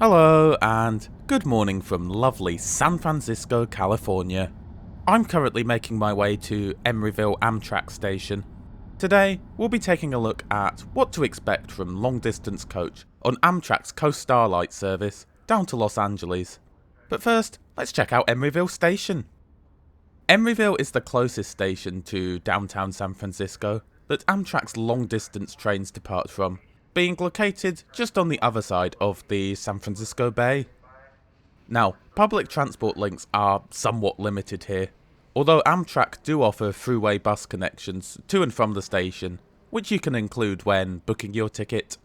Hello and good morning from lovely San Francisco, California. I'm currently making my way to Emeryville Amtrak station. Today, we'll be taking a look at what to expect from long-distance coach on Amtrak's Coast Starlight service down to Los Angeles. But first, let's check out Emeryville Station. Emeryville is the closest station to downtown San Francisco that Amtrak's long-distance trains depart from, being located just on the other side of the San Francisco Bay. Now, public transport links are somewhat limited here, although Amtrak do offer throughway bus connections to and from the station, which you can include when booking your ticket.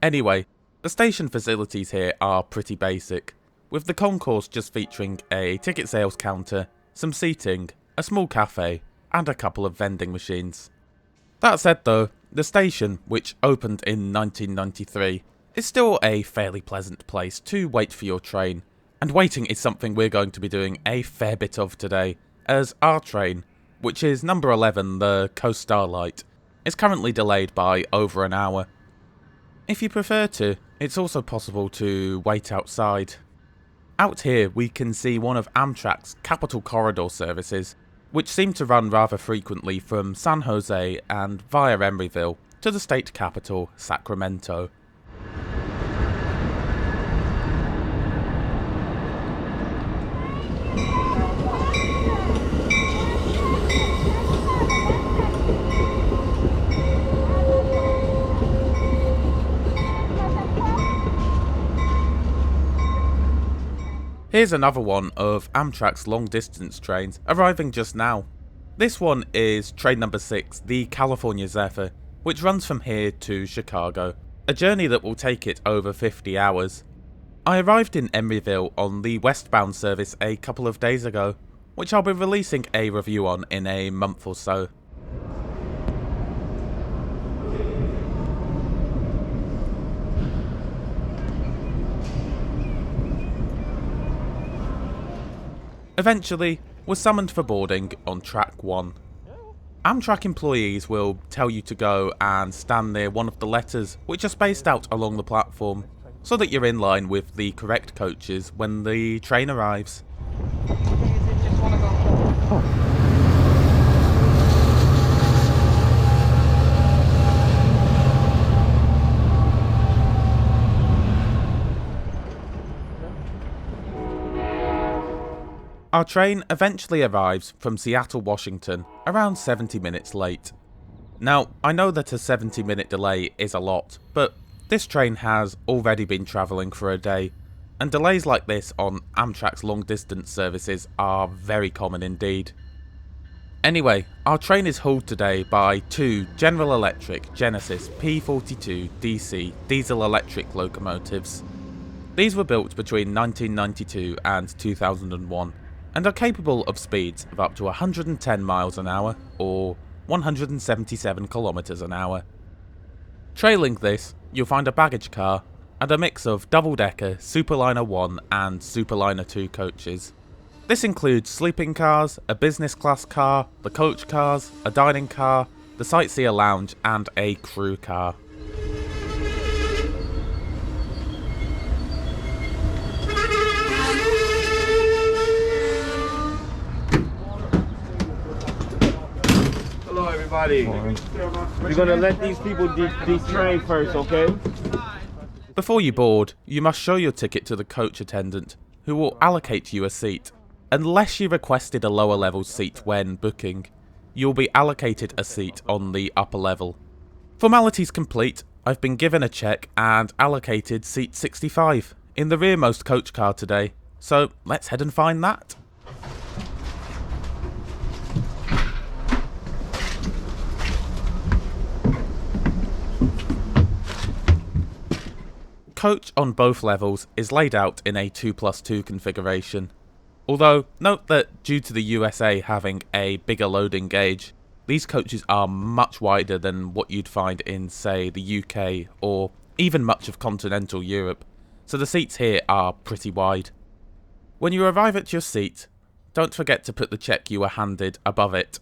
Anyway, the station facilities here are pretty basic, with the concourse just featuring a ticket sales counter, some seating, a small cafe, and a couple of vending machines. That said though, the station, which opened in 1993, is still a fairly pleasant place to wait for your train, and waiting is something we're going to be doing a fair bit of today, as our train, which is number 11, the Coast Starlight, is currently delayed by over an hour. If you prefer to, it's also possible to wait outside. Out here we can see one of Amtrak's Capital Corridor services, which seem to run rather frequently from San Jose and via Emeryville to the state capital, Sacramento. Here's another one of Amtrak's long-distance trains arriving just now. This one is train number 6, the California Zephyr, which runs from here to Chicago, a journey that will take it over 50 hours. I arrived in Emeryville on the westbound service a couple of days ago, which I'll be releasing a review on in a month or so. Eventually, we're summoned for boarding on track 1. Amtrak employees will tell you to go and stand near one of the letters which are spaced out along the platform, so that you're in line with the correct coaches when the train arrives. Our train eventually arrives from Seattle, Washington, around 70 minutes late. Now, I know that a 70-minute delay is a lot, but this train has already been travelling for a day, and delays like this on Amtrak's long-distance services are very common indeed. Anyway, our train is hauled today by two General Electric Genesis P42 DC diesel-electric locomotives. These were built between 1992 and 2001, and are capable of speeds of up to 110 miles an hour or 177 kilometers an hour. Trailing this, you'll find a baggage car and a mix of double-decker Superliner 1 and Superliner 2 coaches. This includes sleeping cars, a business class car, the coach cars, a dining car, the sightseer lounge, and a crew car. We're gonna let these people detrain first, okay? Before you board, you must show your ticket to the coach attendant, who will allocate you a seat. Unless you requested a lower level seat when booking, you'll be allocated a seat on the upper level. Formalities complete, I've been given a check and allocated seat 65 in the rearmost coach car today, so let's head and find that. Coach on both levels is laid out in a 2+2 configuration. Although, note that due to the USA having a bigger loading gauge, these coaches are much wider than what you'd find in, say, the UK or even much of continental Europe, so the seats here are pretty wide. When you arrive at your seat, don't forget to put the check you were handed above it.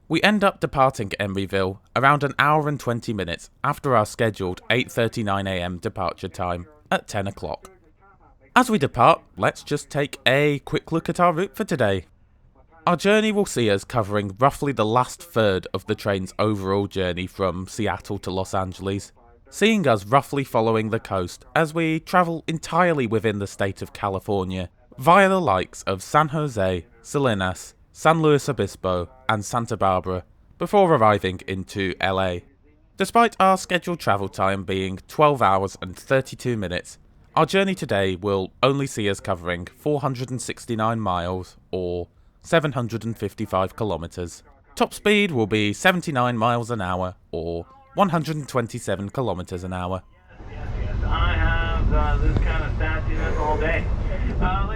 We end up departing Emeryville around an hour and 20 minutes after our scheduled 8:39 AM departure time, at 10 o'clock. As we depart, let's just take a quick look at our route for today. Our journey will see us covering roughly the last third of the train's overall journey from Seattle to Los Angeles, seeing us roughly following the coast as we travel entirely within the state of California, via the likes of San Jose, Salinas, San Luis Obispo, and Santa Barbara, before arriving into LA. Despite our scheduled travel time being 12 hours and 32 minutes, our journey today will only see us covering 469 miles, or 755 kilometers. Top speed will be 79 miles an hour, or 127 kilometers an hour. Yes, I have this kind of stassiness all day. Ladies and gentlemen.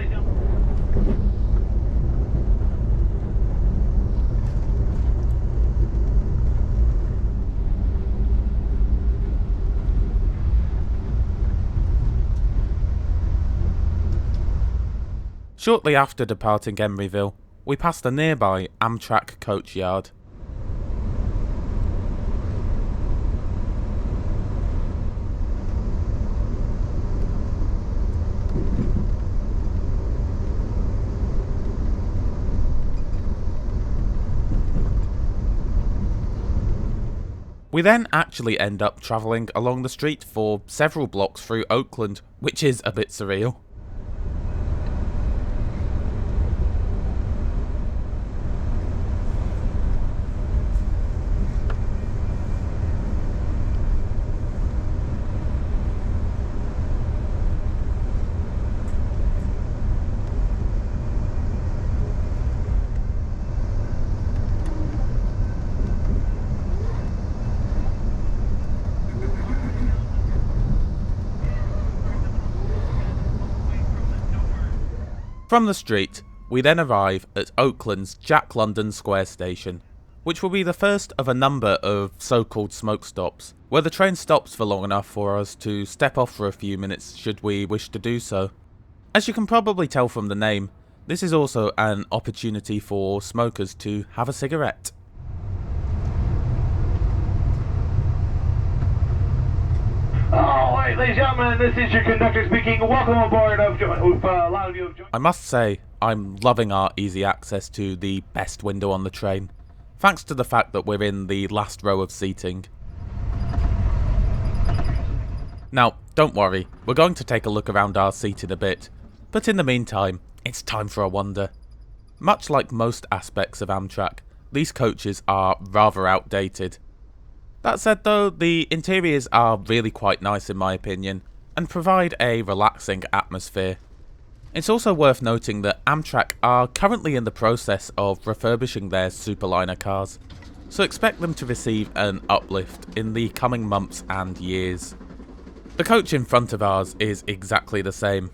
Shortly after departing Emeryville, we passed the nearby Amtrak coach yard. We then actually end up travelling along the street for several blocks through Oakland, which is a bit surreal. From the street, we then arrive at Oakland's Jack London Square station, which will be the first of a number of so-called smoke stops, where the train stops for long enough for us to step off for a few minutes should we wish to do so. As you can probably tell from the name, this is also an opportunity for smokers to have a cigarette. All right, ladies and gentlemen, this is your conductor speaking. Welcome aboard. A lot of you have joined. I must say, I'm loving our easy access to the best window on the train, thanks to the fact that we're in the last row of seating. Now, don't worry, we're going to take a look around our seat in a bit, but in the meantime, it's time for a wander. Much like most aspects of Amtrak, these coaches are rather outdated. That said though, the interiors are really quite nice in my opinion, and provide a relaxing atmosphere. It's also worth noting that Amtrak are currently in the process of refurbishing their superliner cars, so expect them to receive an uplift in the coming months and years. The coach in front of ours is exactly the same.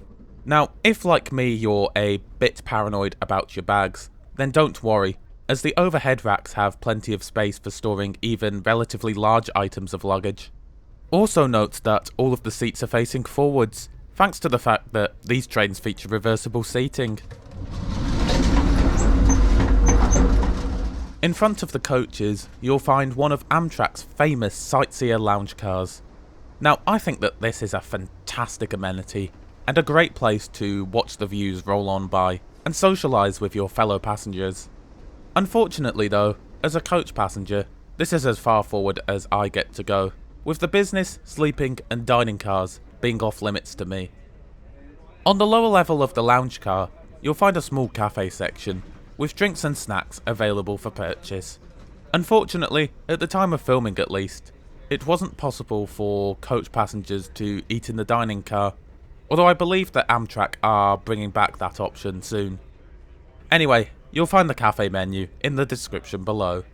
Now, if like me you're a bit paranoid about your bags, then don't worry, as the overhead racks have plenty of space for storing even relatively large items of luggage. Also note that all of the seats are facing forwards, thanks to the fact that these trains feature reversible seating. In front of the coaches, you'll find one of Amtrak's famous sightseer lounge cars. Now, I think that this is a fantastic amenity, and a great place to watch the views roll on by, and socialise with your fellow passengers. Unfortunately though, as a coach passenger, this is as far forward as I get to go, with the business, sleeping and dining cars being off limits to me. On the lower level of the lounge car, you'll find a small cafe section, with drinks and snacks available for purchase. Unfortunately, at the time of filming at least, it wasn't possible for coach passengers to eat in the dining car, although I believe that Amtrak are bringing back that option soon. Anyway, you'll find the cafe menu in the description below.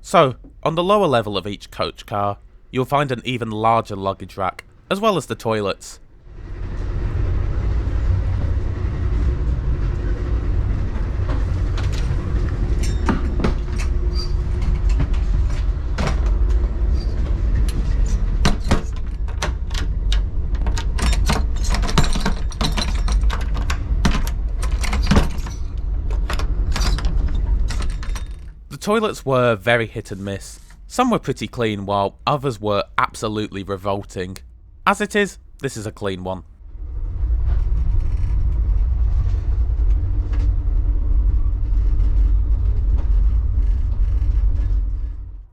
So, on the lower level of each coach car, you'll find an even larger luggage rack, as well as the toilets. toilets were very hit and miss. Some were pretty clean while others were absolutely revolting. As it is, this is a clean one.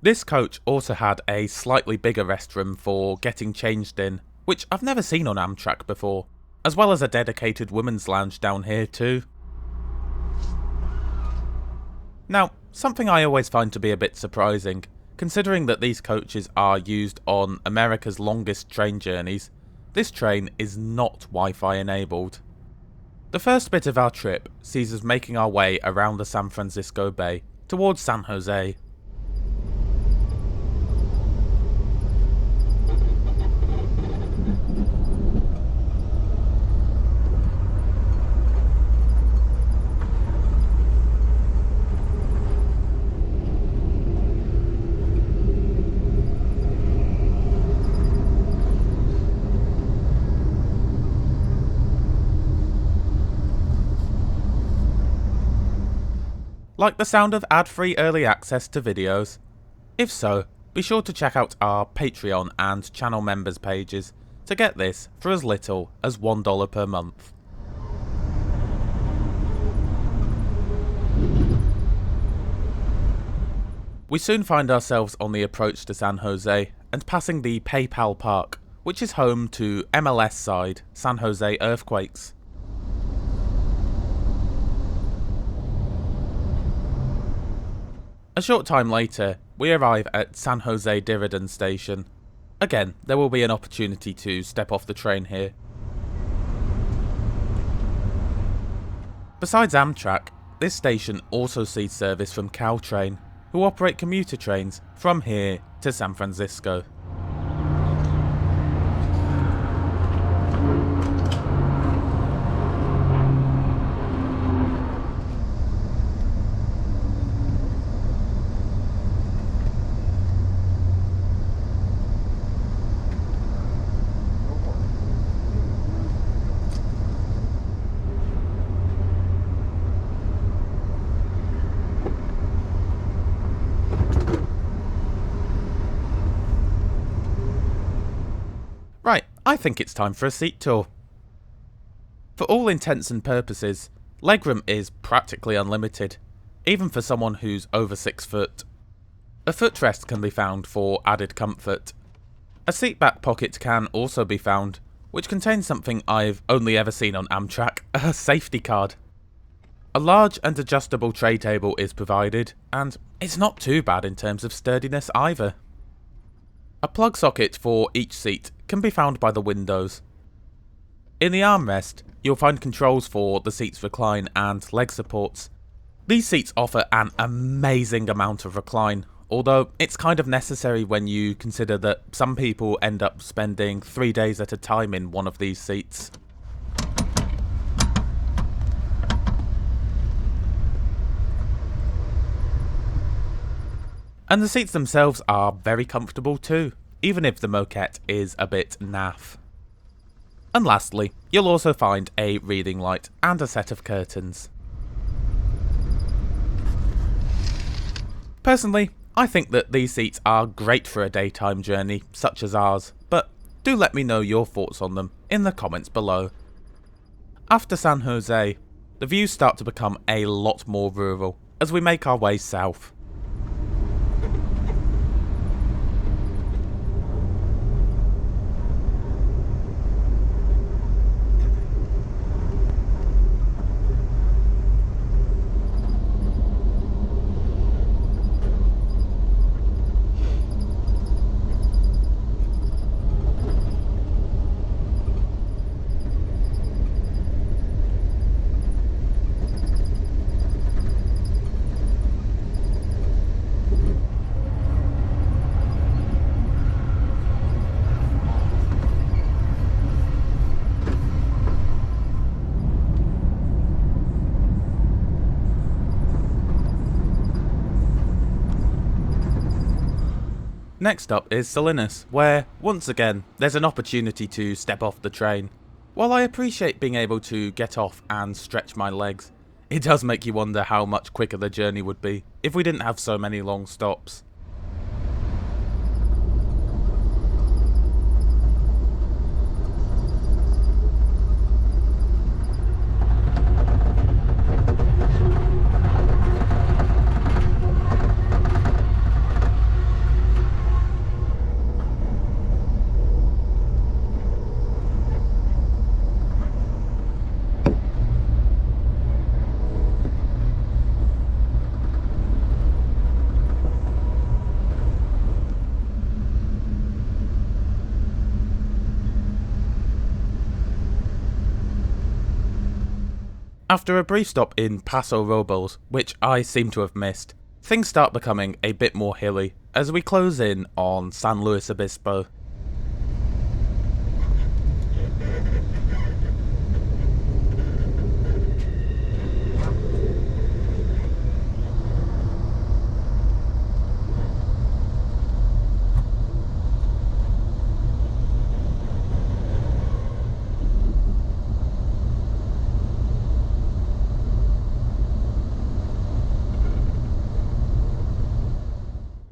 This coach also had a slightly bigger restroom for getting changed in, which I've never seen on Amtrak before, as well as a dedicated women's lounge down here too. Now, something I always find to be a bit surprising, considering that these coaches are used on America's longest train journeys, this train is not Wi-Fi enabled. The first bit of our trip sees us making our way around the San Francisco Bay towards San Jose. Like the sound of ad-free early access to videos? If so, be sure to check out our Patreon and channel members pages to get this for as little as $1 per month. We soon find ourselves on the approach to San Jose and passing the PayPal Park, which is home to MLS side San Jose Earthquakes. A short time later, we arrive at San Jose Diridon Station. Again, there will be an opportunity to step off the train here. Besides Amtrak, this station also sees service from Caltrain, who operate commuter trains from here to San Francisco. Right, I think it's time for a seat tour. For all intents and purposes, legroom is practically unlimited, even for someone who's over 6 foot. A footrest can be found for added comfort. A seat back pocket can also be found, which contains something I've only ever seen on Amtrak, a safety card. A large and adjustable tray table is provided, and it's not too bad in terms of sturdiness either. A plug socket for each seat can be found by the windows. In the armrest, you'll find controls for the seat's recline and leg supports. These seats offer an amazing amount of recline, although it's kind of necessary when you consider that some people end up spending 3 days at a time in one of these seats. And the seats themselves are very comfortable too, even if the moquette is a bit naff. And lastly, you'll also find a reading light and a set of curtains. Personally, I think that these seats are great for a daytime journey such as ours, but do let me know your thoughts on them in the comments below. After San Jose, the views start to become a lot more rural as we make our way south. Next up is Salinas, where, once again, there's an opportunity to step off the train. While I appreciate being able to get off and stretch my legs, It does make you wonder how much quicker the journey would be if we didn't have so many long stops. After a brief stop in Paso Robles, which I seem to have missed, things start becoming a bit more hilly as we close in on San Luis Obispo.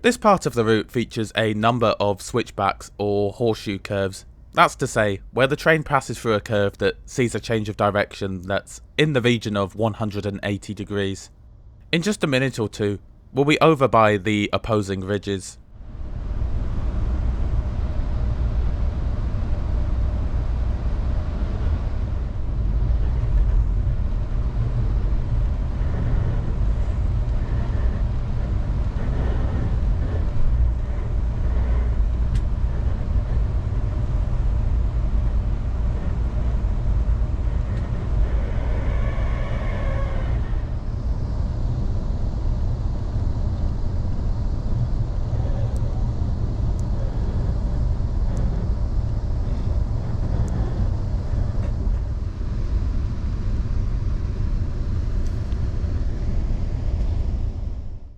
This part of the route features a number of switchbacks or horseshoe curves. That's to say, where the train passes through a curve that sees a change of direction that's in the region of 180 degrees. In just a minute or two, we'll be over by the opposing ridges.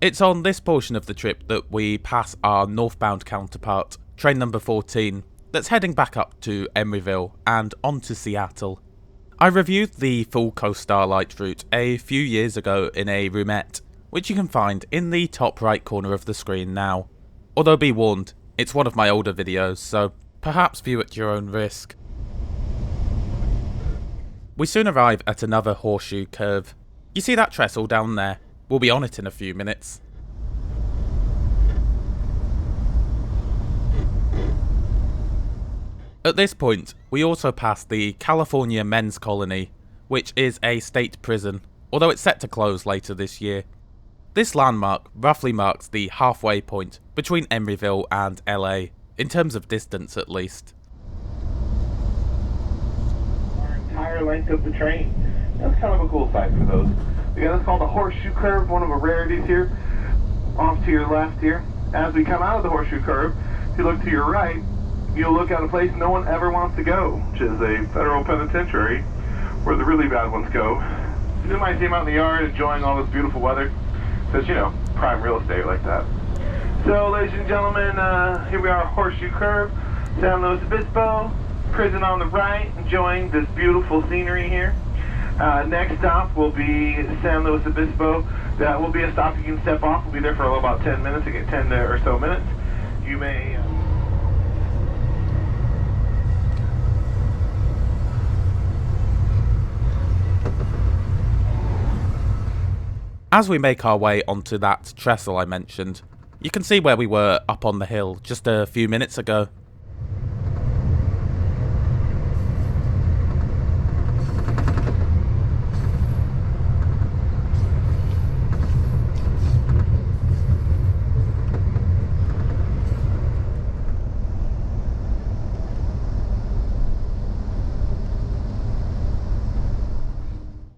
It's on this portion of the trip that we pass our northbound counterpart, train number 14, that's heading back up to Emeryville and on to Seattle. I reviewed the full Coast Starlight route a few years ago in a roomette, which you can find in the top right corner of the screen now. Although be warned, it's one of my older videos, so perhaps view at your own risk. We soon arrive at another horseshoe curve. You see that trestle down there? We'll be on it in a few minutes. At this point, we also pass the California Men's Colony, which is a state prison, although it's set to close later this year. This landmark roughly marks the halfway point between Emeryville and LA, in terms of distance at least. Our entire length of the train. That's kind of a cool sight for those. Again, that's called the horseshoe curve, one of the rarities here. Off to your left here. As we come out of the horseshoe curve, if you look to your right, you'll look at a place no one ever wants to go, which is a federal penitentiary, where the really bad ones go. You might see them out in the yard enjoying all this beautiful weather. So it's, you know, prime real estate like that. So, ladies and gentlemen, here we are, horseshoe curve, San Luis Obispo, prison on the right, enjoying this beautiful scenery here. Next stop will be San Luis Obispo. That will be a stop you can step off. We'll be there for about 10 minutes, to get 10 or so minutes. You may... As we make our way onto that trestle I mentioned, you can see where we were up on the hill just a few minutes ago.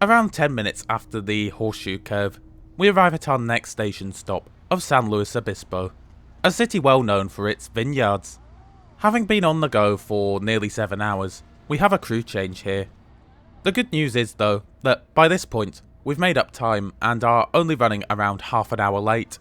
Around 10 minutes after the horseshoe curve, we arrive at our next station stop of San Luis Obispo, a city well known for its vineyards. Having been on the go for nearly 7 hours, we have a crew change here. The good news is though, that by this point, we've made up time and are only running around half an hour late.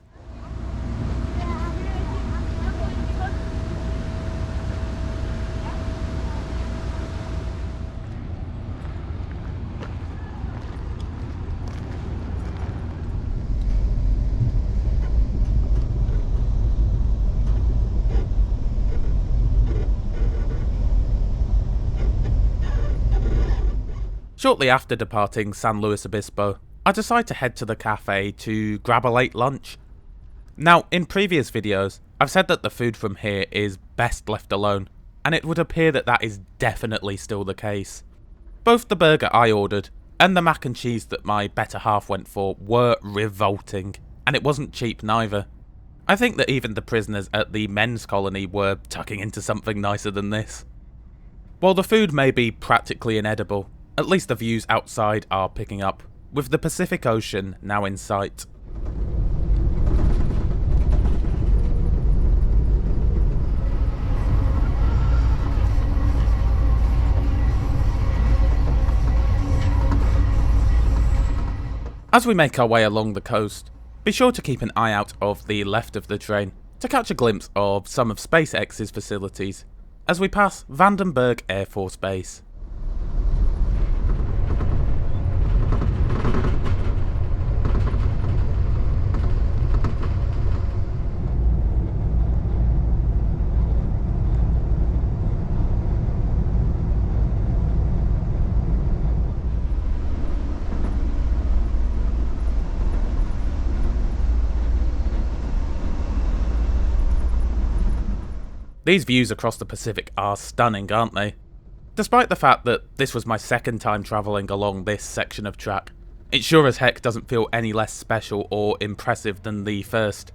Shortly after departing San Luis Obispo, I decide to head to the cafe to grab a late lunch. Now, in previous videos, I've said that the food from here is best left alone, and it would appear that that is definitely still the case. Both the burger I ordered and the mac and cheese that my better half went for were revolting, and it wasn't cheap neither. I think that even the prisoners at the men's colony were tucking into something nicer than this. While the food may be practically inedible, at least the views outside are picking up, with the Pacific Ocean now in sight. As we make our way along the coast, be sure to keep an eye out of the left of the train to catch a glimpse of some of SpaceX's facilities as we pass Vandenberg Air Force Base. These views across the Pacific are stunning, aren't they? Despite the fact that this was my second time travelling along this section of track, it sure as heck doesn't feel any less special or impressive than the first.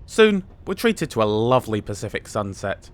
Soon, we're treated to a lovely Pacific sunset.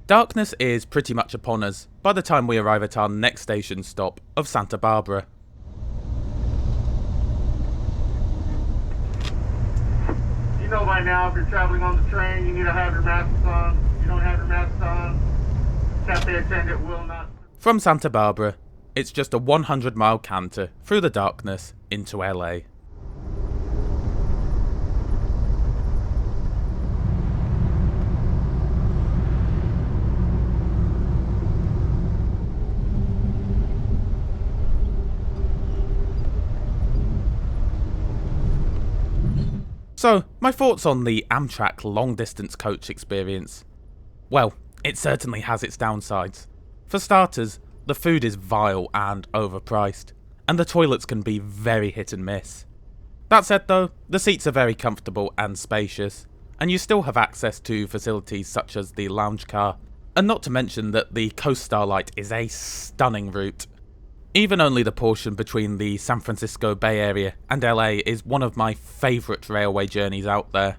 Darkness is pretty much upon us by the time we arrive at our next station stop of Santa Barbara. You know by now if you're traveling on the train you need to have your masks on. If you don't have your masks on, cafe attendant will not. From Santa Barbara, it's just a 100-mile canter through the darkness into LA. So, my thoughts on the Amtrak long-distance coach experience. Well, it certainly has its downsides. For starters, the food is vile and overpriced, and the toilets can be very hit and miss. That said though, the seats are very comfortable and spacious, and you still have access to facilities such as the lounge car, and not to mention that the Coast Starlight is a stunning route. Even only the portion between the San Francisco Bay Area and LA is one of my favourite railway journeys out there.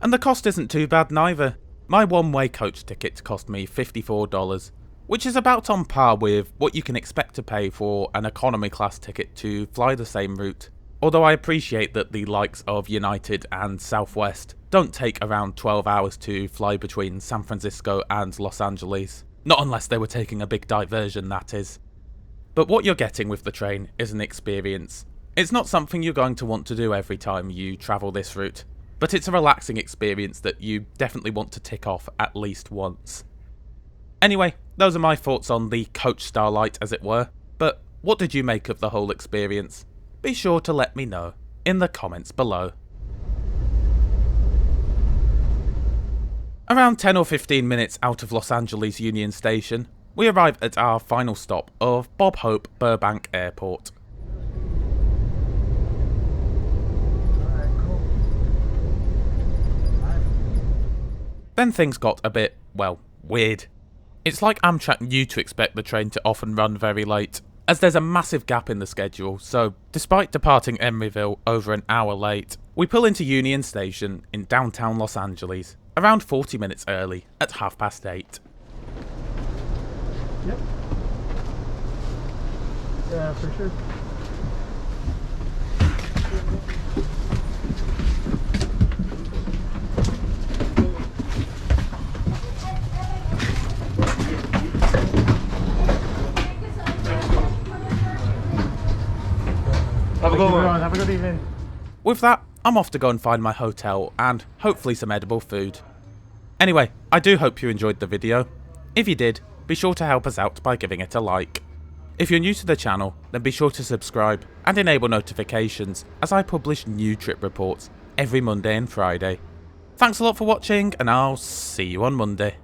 And the cost isn't too bad neither. My one-way coach ticket cost me $54, which is about on par with what you can expect to pay for an economy class ticket to fly the same route. Although I appreciate that the likes of United and Southwest don't take around 12 hours to fly between San Francisco and Los Angeles. Not unless they were taking a big diversion, that is. But what you're getting with the train is an experience. It's not something you're going to want to do every time you travel this route, but it's a relaxing experience that you definitely want to tick off at least once. Anyway, those are my thoughts on the Coach Starlight, as it were, but what did you make of the whole experience? Be sure to let me know in the comments below. Around 10 or 15 minutes out of Los Angeles Union Station, we arrive at our final stop of Bob Hope Burbank Airport. Then things got a bit, well, weird. It's like Amtrak knew to expect the train to often run very late, as there's a massive gap in the schedule, so despite departing Emeryville over an hour late, we pull into Union Station in downtown Los Angeles, around 40 minutes early at 8:30. Yep. Yeah, for sure. Have a good one. Have a good evening. With that, I'm off to go and find my hotel and hopefully some edible food. Anyway, I do hope you enjoyed the video. If you did, be sure to help us out by giving it a like. If you're new to the channel, then be sure to subscribe and enable notifications as I publish new trip reports every Monday and Friday. Thanks a lot for watching, and I'll see you on Monday.